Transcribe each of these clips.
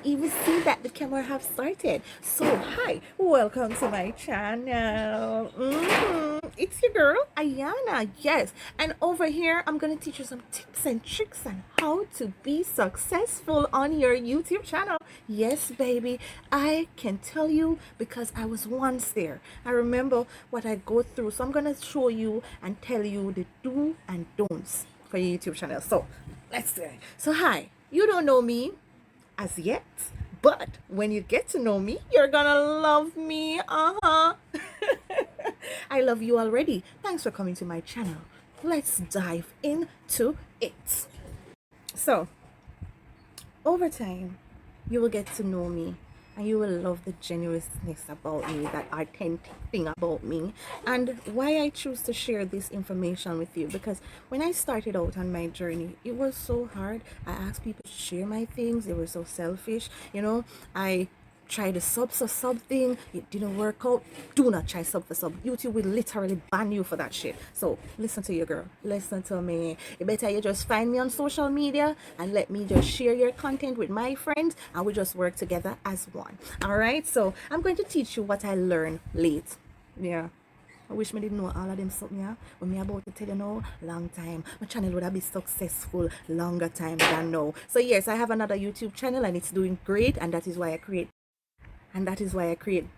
even see that the camera have started. So hi, welcome to my channel. It's your girl Iyahanna, yes, and over here I'm gonna teach you some tips and tricks on how to be successful on your YouTube channel. Yes, baby, I can tell you because I was once there. I remember what I go through, so I'm gonna show you and tell you the do and don'ts for your YouTube channel. So let's do it. So hi, you don't know me as yet, but when you get to know me, you're gonna love me. I love you already. Thanks for coming to my channel. Let's dive into it. So over time, you will get to know me and you will love the genuineness about me, that authentic thing about me, and why I choose to share this information with you. Because when I started out on my journey, it was so hard. I asked people to share my things, they were so selfish. I tried to sub for something, it didn't work out. Do not try sub for sub. YouTube will literally ban you for that shit. So listen to your girl, listen to me. It better you just find me on social media and let me just share your content with my friends, and we just work together as one. All right, so I'm going to teach you what I learned late. Yeah, I wish me didn't know all of them something, yeah. When me about to tell you now, long time. My channel would have been successful longer time than now. So yes, I have another YouTube channel and it's doing great, and that is why I create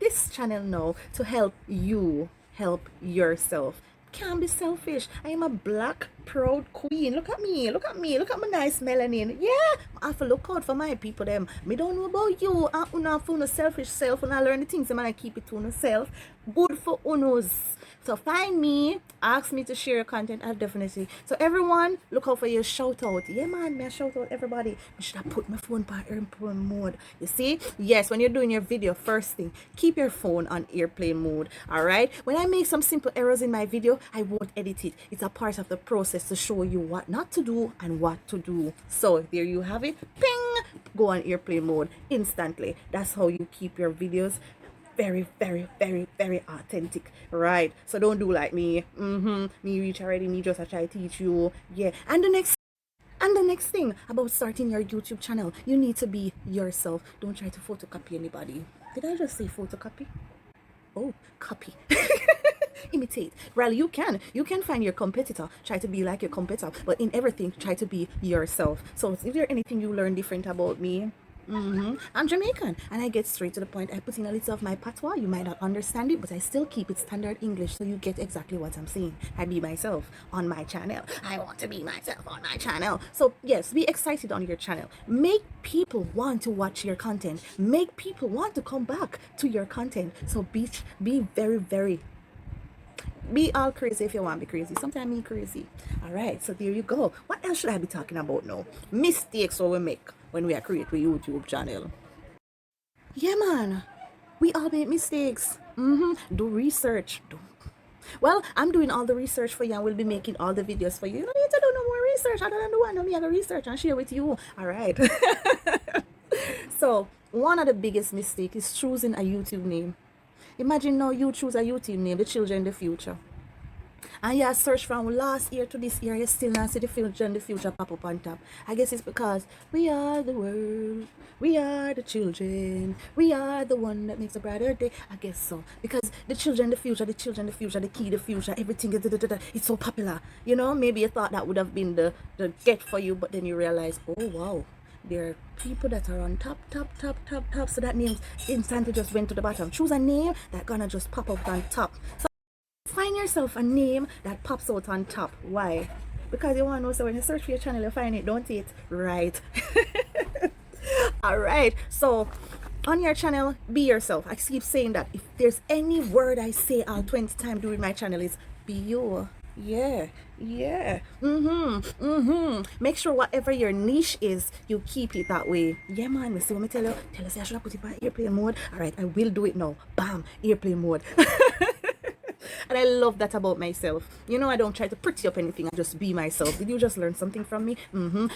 this channel now, to help you help yourself. Can't be selfish. I am a black proud queen. Look at me, look at me, look at my nice melanin. Yeah, I have to look out for my people them. Me don't know about you, and una for no selfish self, and I learn the things and I keep it to myself. Good for unos. So find me, ask me to share your content. I'll definitely. So everyone, look out for your shout out. Yeah man, me a shout out everybody. I should have put my phone on airplane mode. You see? Yes, when you're doing your video, first thing, keep your phone on airplane mode. Alright? When I make some simple errors in my video, I won't edit it. It's a part of the process to show you what not to do and what to do. So there you have it. Ping! Go on airplane mode instantly. That's how you keep your videos very, very, very, very authentic, right? So don't do like me. Me reach already, me just I try to teach you. Yeah. And the next thing about starting your YouTube channel, you need to be yourself. Don't try to photocopy anybody. Did I just say photocopy? Oh, copy. Imitate. Well, you can find your competitor, try to be like your competitor, but in everything try to be yourself. So is there anything you learn different about me? I'm Jamaican and I get straight to the point. I put in a little of my patois. You might not understand it, but I still keep it standard English so you get exactly what I'm saying. I be myself on my channel. I want to be myself on my channel. So yes, be excited on your channel. Make people want to watch your content. Make people want to come back to your content. So be very, very, be all crazy if you want to be crazy. Sometimes me crazy. All right, so there you go. What else should I be talking about now? Mistakes what we make when we are creating a YouTube channel. Yeah, man. We all make mistakes. Do research. Well, I'm doing all the research for you and we'll be making all the videos for you. You don't need to do no more research. I don't do one. Me have a research and share with you. All right. So, one of the biggest mistakes is choosing a YouTube name. Imagine now you choose a YouTube name, the children in the future. And you search from last year to this year, you still not see the future and the future pop up on top. I guess it's because we are the world, we are the children, we are the one that makes a brighter day. I guess so. Because the children, the future, the children, the future, the key, the future, everything is it's so popular. Maybe you thought that would have been the get for you, but then you realize, oh wow, there are people that are on top. So that means instantly just went to the bottom. Choose a name that gonna just pop up on top. So find yourself a name that pops out on top. Why? Because you want to know, so when you search for your channel, you find it, don't it? Right. All right. So on your channel, be yourself. I keep saying that. If there's any word I say all 20 times during my channel, is be you. Yeah. Make sure whatever your niche is, you keep it that way. Yeah, man. Me see what me tell you. Tell us I should have put it on airplane mode. All right, I will do it now. Bam, airplane mode. And I love that about myself. I don't try to pretty up anything. I just be myself. Did you just learn something from me?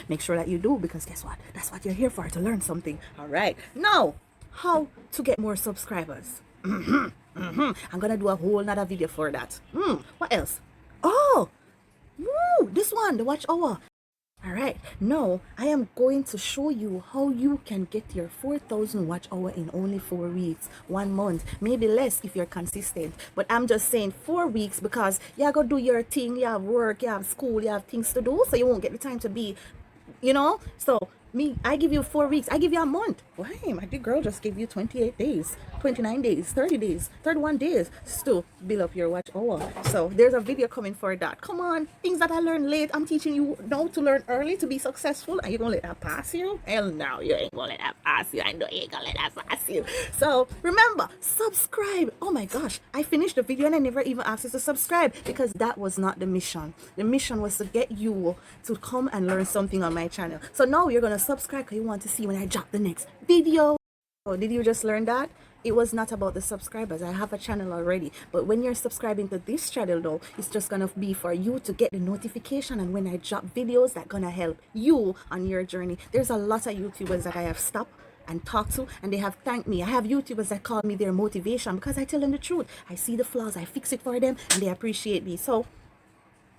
Make sure that you do, because guess what? That's what you're here for, to learn something. All right. Now, how to get more subscribers? I'm gonna do a whole nother video for that. What else? Oh, this one, the watch hour. All right, now I am going to show you how you can get your 4,000 watch hour in only 4 weeks, 1 month, maybe less if you're consistent. But I'm just saying 4 weeks because you gotta do your thing, you have work, you have school, you have things to do, so you won't get the time to be, So me, I give you 4 weeks, I give you a month. Why? My big girl just gave you 28 days, 29 days, 30 days, 31 days. Still build up your watch hour. So there's a video coming for that. Come on, things that I learned late, I'm teaching you now to learn early to be successful. Are you gonna let that pass you? Hell no, you ain't gonna let that pass you. I know you ain't gonna let that pass you. So remember, subscribe. Oh my gosh, I finished the video and I never even asked you to subscribe because that was not the mission. The mission was to get you to come and learn something on my channel. So now you're gonna subscribe because you want to see when I drop the next video. Oh, did you just learn that? It was not about the subscribers. I have a channel already. But when you're subscribing to this channel though, it's just gonna be for you to get the notification, and when I drop videos that gonna help you on your journey. There's a lot of YouTubers that I have stopped and talked to, and they have thanked me. I have YouTubers that call me their motivation because I tell them the truth. I see the flaws, I fix it for them, and they appreciate me. So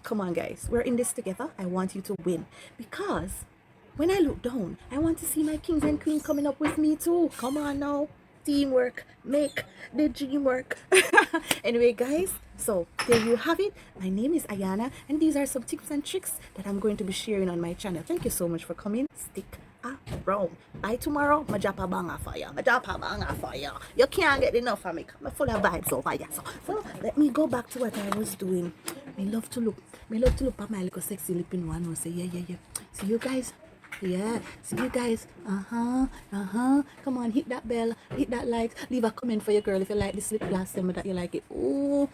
come on guys, we're in this together. I want you to win, because when I look down, I want to see my kings and queens coming up with me too. Come on now, teamwork make the dream work. Anyway guys, so there you have it. My name is Iyahanna, and these are some tips and tricks that I'm going to be sharing on my channel. Thank you so much for coming. Stick around. By tomorrow, my japa banga for you. My japa banga for you. You can't get enough of me. I'm full of vibes over here. So let me go back to what I was doing. Me love to look at my little sexy lip in one and say, yeah. See you guys. Yeah, see you guys. Come on, hit that bell, hit that like, leave a comment for your girl if you like this lip gloss, that you like it. Oh,